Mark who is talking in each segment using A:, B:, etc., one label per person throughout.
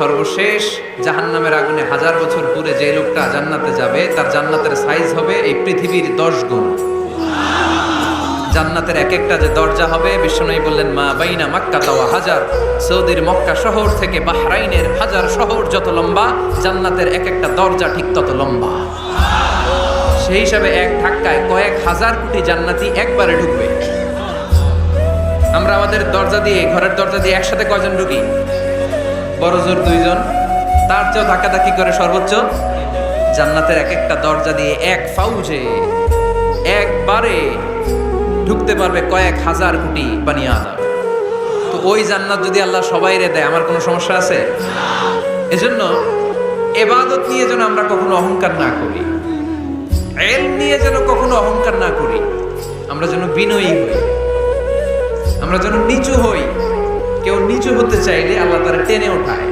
A: সর্বশেষ জাহান্নামের আগুনে 1000 বছর পুরে যে লোকটা জান্নাতে যাবে তার জান্নাতের সাইজ হবে এই পৃথিবীর 10 গুণ। জান্নাতের এক একটা যে দরজা হবে, বিশ্বনবী বললেন মা বাইনা মাক্কা ওয়া হাজার, সৌদির মক্কা শহর থেকে বাহরাইনের হাজার শহর যত লম্বা, জান্নাতের এক একটা দরজা ঠিক তত লম্বা। সেই হিসাবে এক ধাক্কায় কয়েক হাজার কোটি জান্নাতি একবারে ঢুকবে। আমরা আমাদের দরজা দিয়ে, ঘরের দরজা দিয়ে একসাথে কয়জন ঢুকি? বড় জোর 2 জন, তার চেয়েও ধাক্কাধাক্কি করে সর্বোচ্চ। জান্নাতের এক একটা দরজা দিয়ে এক ফাউজে একবারে ঢুকতে পারবে কয়েক হাজার কোটি বানি আদম। তো ওই জান্নাত যদি আল্লাহ সবাইরে দেয়, আমার কোনো সমস্যা আছে? এজন্য ইবাদত নিয়ে যেন আমরা কখনো অহংকার না করি, ইলম নিয়ে যেন কখনো অহংকার না করি। আমরা যেন বিনয়ী হই, আমরা যেন নিচু হই। কেউ নিচু হতে চাইলে আল্লাহ তারা টেনে ওঠায়,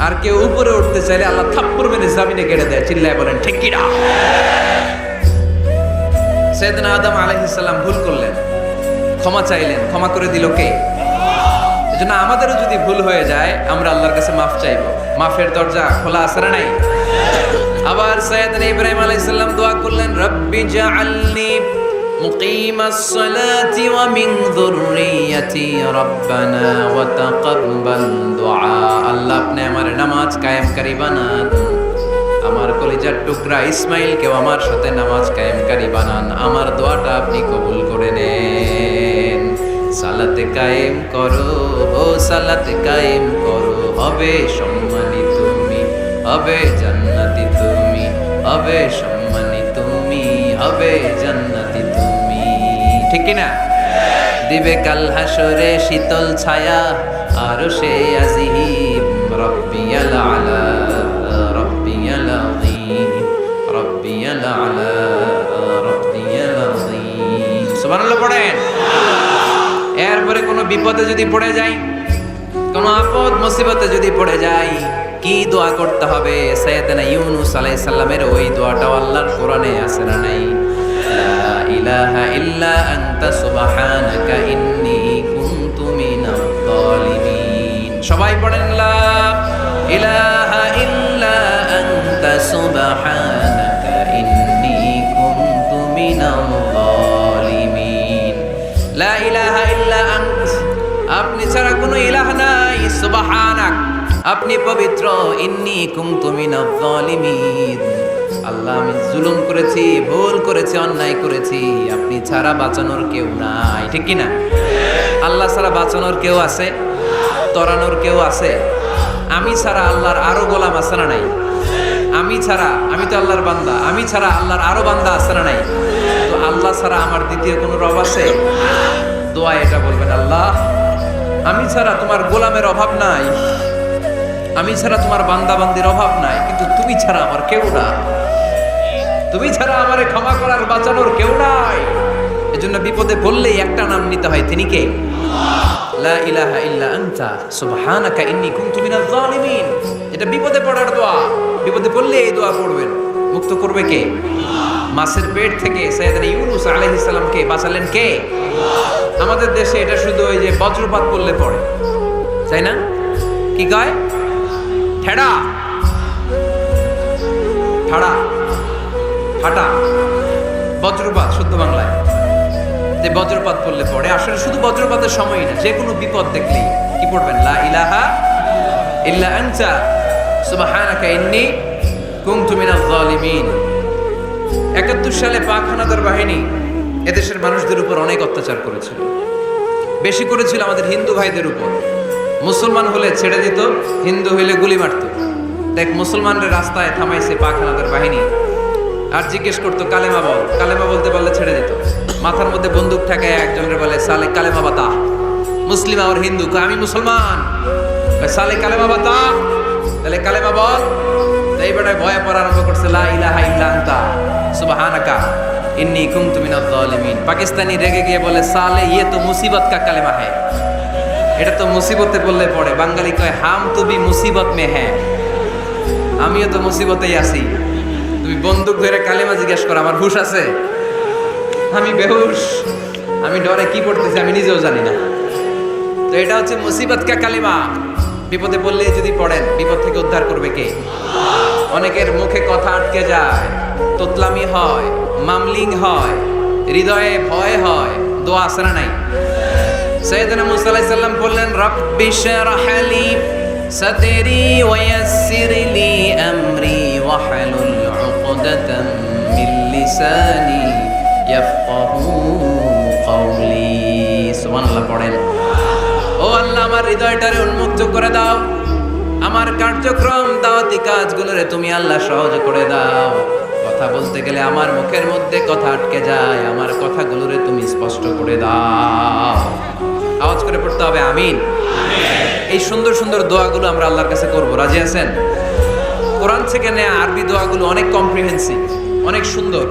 A: আর কেউ উপরে উঠতে চাইলে আল্লাহ থাপ্পড় মেরে জমিনে গেড়ে দেয়। চিল্লায় বলেন ঠিক কি না? সাইয়েদনা আদম আলাইহিস সালাম ভুল করলেন, ক্ষমা চাইলেন, ক্ষমা করে দিল কে? এজন্য আমাদেরও যদি ভুল হয়ে যায় আমরা আল্লাহর কাছে মাফ চাইবো। মাফের দরজা খোলা আছে না নাই? আবার সাইয়েদনা ইব্রাহিম আলাইহিস সালাম দোয়া করলেন, রব্বি জাআলনি মুকিমাস সালাতি ওয়া মিন যুররিয়াতি রব্বানা ওয়া তাকাব্বাল দুআ। আল্লাহ আপনি আমার নামাজ কায়েমকারী বানান, আমার কলিজার টুকরা ইসমাইলকেও আমার সাথে নামাজ কায়েমকারী বানান, আমার দোয়াটা আপনি কবুল করে নেন। সালাতে কায়েম করো, ও সালাতে কায়েম করো, হবে সম্মানী তুমি, হবে জান্নাতি তুমি, হবে সম্মানী তুমি, হবে জান্নাতি তুমি। ঠিক কি না? দিবে কাল হাসরে শীতল ছায়া আরশে আজিম, রব্বিয়াল আলা রব্বিয়াল আযীম, রব্বিয়াল আলা রব্বিয়াল আযীম। সুবহানাল্লাহ পড়েন। এরপরে কোনো বিপদে যদি পড়ে যাই, কোনো আপদ মুসিবতে যদি পড়ে যাই, কি দোয়া করতে হবে? সাইয়েদনা ইউনূস আলাইহিস সালামের ওই দোয়াটাও আল্লাহর কোরআনে আছে না নাই? লা ইলাহা ইল্লা আনতা সুবহানাকা ইন্নী কুনতু মিনাজ জালিমিন। সবাই পড়েন লা ইলাহা ইল্লা আনতা সুবহানাকা ইন্নী কুনতু মিনাজ জালিমিন। লা ইলাহা ইল্লা আন্ত, আপনি ছাড়া কোনো ইলাহ নাই, সুবহানাক, আপনি পবিত্র, ইন্নী কুনতু মিনাজ জালিমিন, আল্লাহ আমি জুলুম করেছি, ভুল করেছি, অন্যায় করেছি, আপনি ছাড়া বাঁচানোর কেউ নাই। ঠিক কি না? আল্লাহ ছাড়া বাঁচানোর কেউ আছে? তরানোর কেউ আছে? আমি ছাড়া আল্লাহর আরো গোলাম আছে না নাই? আমি ছাড়া, আমি তো আল্লাহর বান্দা, আমি ছাড়া আল্লাহর আরো বান্দা আছে না নাই? তো আল্লাহ ছাড়া আমার দ্বিতীয় কোনো রব আছে? দোয়া এটা বলবেন, আল্লাহ আমি ছাড়া তোমার গোলামের অভাব নাই, আমি ছাড়া তোমার বান্দা বান্দির অভাব নাই, কিন্তু তুমি ছাড়া আমার কেউ না, তুমি ছাড়া আমারে ক্ষমা করার বাঁচানোর কেউ নাই। এজন্য বিপদে পড়লেই একটা নাম নিতে হয়, তিনি কে? লা ইলাহা ইল্লা আনতা সুবহানাকা ইন্নী কুনতু মিনাজ জালিমিন। এটা বিপদে পড়ার দোয়া, বিপদে পড়লে এই দোয়া পড়বেন। মুক্ত করবে কে? মাছের পেট থেকে সাইয়েদনা ইউনূস আলাইহিস সালামকে বাঁচালেন কে? আমাদের দেশে এটা শুধু ওই যে বজ্রপাত পড়লে পড়ে, তাই না? কি কয়? ঠেড়া, ঠাড়া, ফাটা, বজ্রপাত শুদ্ধ বাংলায়। যে বজ্রপাত পড়লে পড়ে, আসলে শুধু বজ্রপাতের সময় না, যে কোনো বিপদ দেখলেই কি পড়বেন? লা ইলাহা ইল্লা আনতা সুবহানাকা ইন্নী কুনতু মিনাজ জালিমিন। 71 সালে পাক হানাদার বাহিনী এদেশের মানুষদের উপর অনেক অত্যাচার করেছিল, বেশি করেছিল আমাদের হিন্দু ভাইদের উপর। মুসলমান হলে ছেড়ে দিত, হিন্দু হইলে গুলি মারত। দেখ, মুসলমানদের রাস্তায় থামাইছে পাক হানাদার বাহিনী, আর জিজ্ঞেস করতো কালেমা বল, কালেমা বলতে পারলে ছেড়ে দিত। মাথার মধ্যে বন্দুক ঠেকায় একজনের বলে সালে কালেমা বাতা, মুসলিম আর হিন্দু, আমি মুসলমান, সালে কালেমা বাতা, তাহলে কালেমা বল। এই বেটায় ভয়ে পড়া আরম্ভ করছে, লা ইলাহা ইল্লা আনতা সুবহানাকা ইন্নী কুনতু মিনাজ জালিমিন। পাকিস্তানি রেগে গিয়ে বলে, সালে ইয়ে তো মুসিবত কা কালেমা হ্যায়, এটা তো মুসিবতে বললে পড়ে। বাঙালি কয়, হাম তো ভি মুসিবত মে হ্যায়, আমিও তো মুসিবতেই আছি। তুমি বন্দুক ধরে কালেমা জিজ্ঞেস করো, আমার হুশ আছে? আমি বেহুশ, আমি ডরে কি পড়তেছি আমি নিজেও জানি না। তো এটা হচ্ছে মুসিবত কা কালেমা। বিপদে পড়লে যদি পড়েন, বিপদ থেকে উদ্ধার করবে কে? অনেকের মুখে কথা আটকে যায়, তোতলামি হয়, মামলিং হয়, হৃদয়ে ভয় হয়, দোয়া আছে না নাই? সাইয়েদনা মুসা আলাইহিস সালাম বললেন, রাব্বি শরহ লি সাদরি ওয়া ইয়াসসির লি আমরি ওয়াহলুল উকদাতাম মিন লিসানি ইয়াফকাহু কওলি। সুবহানাল্লাহ পড়েন। ও আল্লাহ, আমার হৃদয়টারে উন্মুক্ত করে দাও, আমার কার্যক্রম দাওয়াতি কাজগুলোরে তুমি আল্লাহ সহজ করে দাও। কথা বলতে গেলে আমার মুখের মধ্যে কথা আটকে যায়, আমার কথাগুলোরে তুমি স্পষ্ট করে দাও। আওয়াজ করে পড়তে হবে আমিন। এই সুন্দর সুন্দর দোয়াগুলো আমরা আল্লাহর কাছে করব, রাজি আছেন? কোরআন থেকে নেয়া আরবি দোয়াগুলো অনেক কম্প্রিহেন্সিভ, অনেক সুন্দর।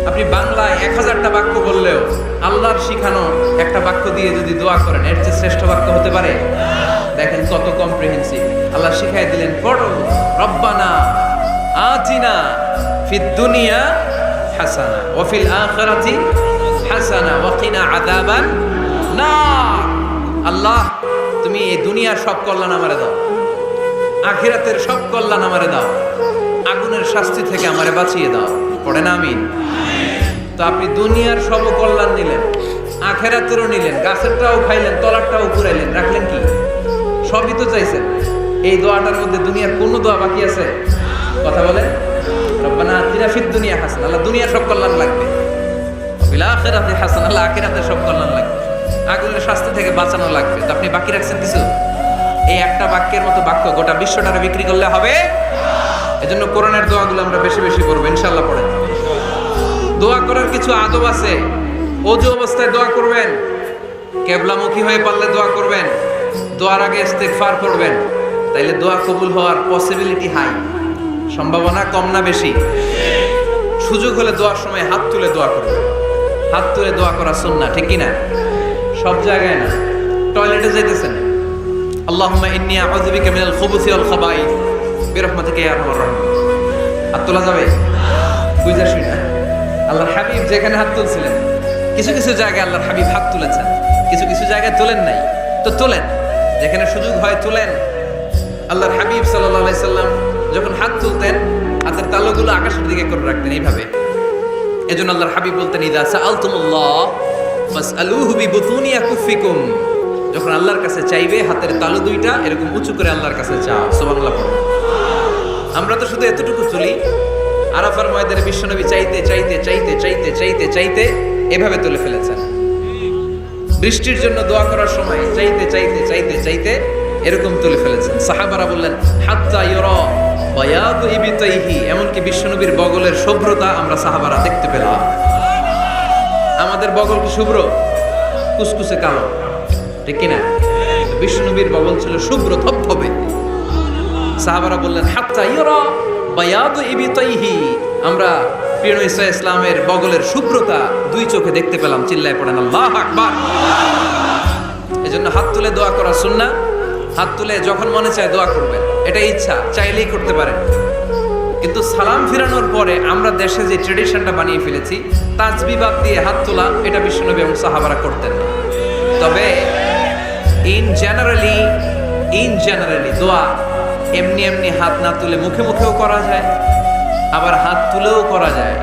A: আপনি বাংলায় 1000টা বাক্য বললেও আল্লাহর শিখানো একটা বাক্য দিয়ে যদি দোয়া করেন, এর চেয়ে শ্রেষ্ঠ বাক্য হতে পারে? দেখেন কত কম্প্রিহেন্সিভ। আল্লাহ শিখাই দিলেন, পড়ো, রব্বানা আতিনা ফিদ দুনিয়া হাসানা ওয়া ফিল আখিরাতি হাসানা ওয়া কিনা আযাবান নার। আল্লাহ, তুমি এই দুনিয়ার সব কল্যাণ আমারে দাও, আখিরাতের সব কল্যাণ আমারে দাও, আগুনের শাস্তি থেকে আমারে বাঁচিয়ে দাও। পড়েন আমিন। তো আপনি দুনিয়ার সব কল্যাণ নিলেন, আখিরাতেরও নিলেন, গাছেরটাও খাইলেন, তলারটাও পুরাইলেন, রাখলেন কি? সবই তো চাইছেন। এই দোয়াটার মধ্যে দুনিয়ার কোন দোয়া বাকি আছে? কথা বলেন। রব্বানা আতিনা ফিদ দুনিয়া হাসানা, আল্লাহ দুনিয়ার সব কল্যাণ লাগবে। ফিল আখিরাতি হাসানা, আল্লাহ আখিরাতের সব কল্যাণ লাগবে, আগুনের শাস্তি থেকে বাঁচানো লাগবে। তো আপনি বাকি রাখছেন কিছু? এই একটা বাক্যের মতো বাক্য গোটা বিশ্বটারে বিক্রি করলে হবে? এজন্য কোরআনের দোয়াগুলো আমরা বেশি বেশি করবো, ইনশাআল্লাহ। পড়েন। দোয়া করার কিছু আদব আছে। ওযু অবস্থায় দোয়া করবেন, কিবলামুখী হয়ে পারলে দোয়া করবেন, দোয়ার আগে ইস্তেগফার করবেন, তাইলে দোয়া কবুল হওয়ার পসিবিলিটি হাই, সম্ভাবনা কম না বেশি? সুযোগ হলে দোয়ার সময় হাত তুলে দোয়া করবেন। হাত তুলে দোয়া করা সুন্নাহ, ঠিক কি না? সব জায়গায় না। টয়লেটে যাইতেছেন, আল্লাহুম্মা ইন্নী আউযু বিকা মিনাল খুবুসি ওয়াল খাবাইস বিরহমাতিকা ইয়া আরহামার রাহিমিন। হাত তোলা যাবে? বুঝা শুনা। আল্লাহর হাবিব যেখানে হাত তুলছিলেন, কিছু কিছু জায়গায় আল্লাহর হাবিব হাত তুলেছেন, কিছু কিছু জায়গায় তোলেন নাই। তো তোলেন, যেখানে সুযোগ হয় তোলেন। আল্লাহর হাবিব সাল্লাল্লাহু আলাইহি সাল্লাম যখন হাত তুলতেন, হাতের তালুগুলো আকাশের দিকে করে রাখতেন এইভাবে। এজন্য আল্লাহর হাবিব বলতেন, ইযা সাআলতুমুল্লাহ ফাসআলুহু বিবুতুনি আকুফিকুম। যখন আল্লাহর কাছে চাইবে, হাতের তালু দুইটা এরকম উঁচু করে আল্লাহর কাছে চাও। সুবহানাল্লাহ পড়ো। আমরা তো শুধু এতটুকু তুলি। আরাফার ময়দানে বিশ্বনবী চাইতে চাইতে চাইতে চাইতে চাইতে চাইতে এভাবে তুলে ফেলেছেন। বৃষ্টির জন্য দোয়া করার সময় চাইতে চাইতে চাইতে চাইতে এরকম তুলে ফেলেছেন। সাহাবারা বললেন, হাত্তা ইউরা বায়াদু ইবতাইহি, এমনকি বিশ্বনবীর বগলের শুভ্রতা আমরা সাহাবারা দেখতে পেলাম। আমাদের বগল কি শুভ্র? কুসকুসে কালো, ঠিক কিনা? বিশ্বনবীর বগল ছিল শুভ্র ধবধবে। সাহাবারা বললেন, হাত্তা ইউরা বায়াদু ইবতাইহি, আমরা প্রিয় নবী সাল্লাল্লাহু আলাইহি ইসলামের বগলের শুভ্রতা দুই চোখে দেখতে পেলাম। চিল্লায় পড়েন আল্লাহু আকবার। এজন্য হাত তুলে দোয়া করা সুন্নাহ। হাত তুলে যখন মনে চায় দোয়া করবেন, এটা ইচ্ছা, চাইলেই করতে পারেন। কিন্তু সালাম ফিরানোর পরে আমরা দেশে যে ট্রেডিশনটা বানিয়ে ফেলেছি, তাসবিহ বাদ দিয়ে হাত তোলা, এটা বিশ্বনবী এবং সাহাবারা করতেন না। তবে ইন জেনারেলি দোয়া এমনি এমনি হাত না তুলে মুখে মুখেও করা যায়, আবার হাত তুলেও করা যায়।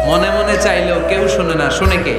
A: মনে মনে চাইলেও কেউ শোনে না, শোনে কে?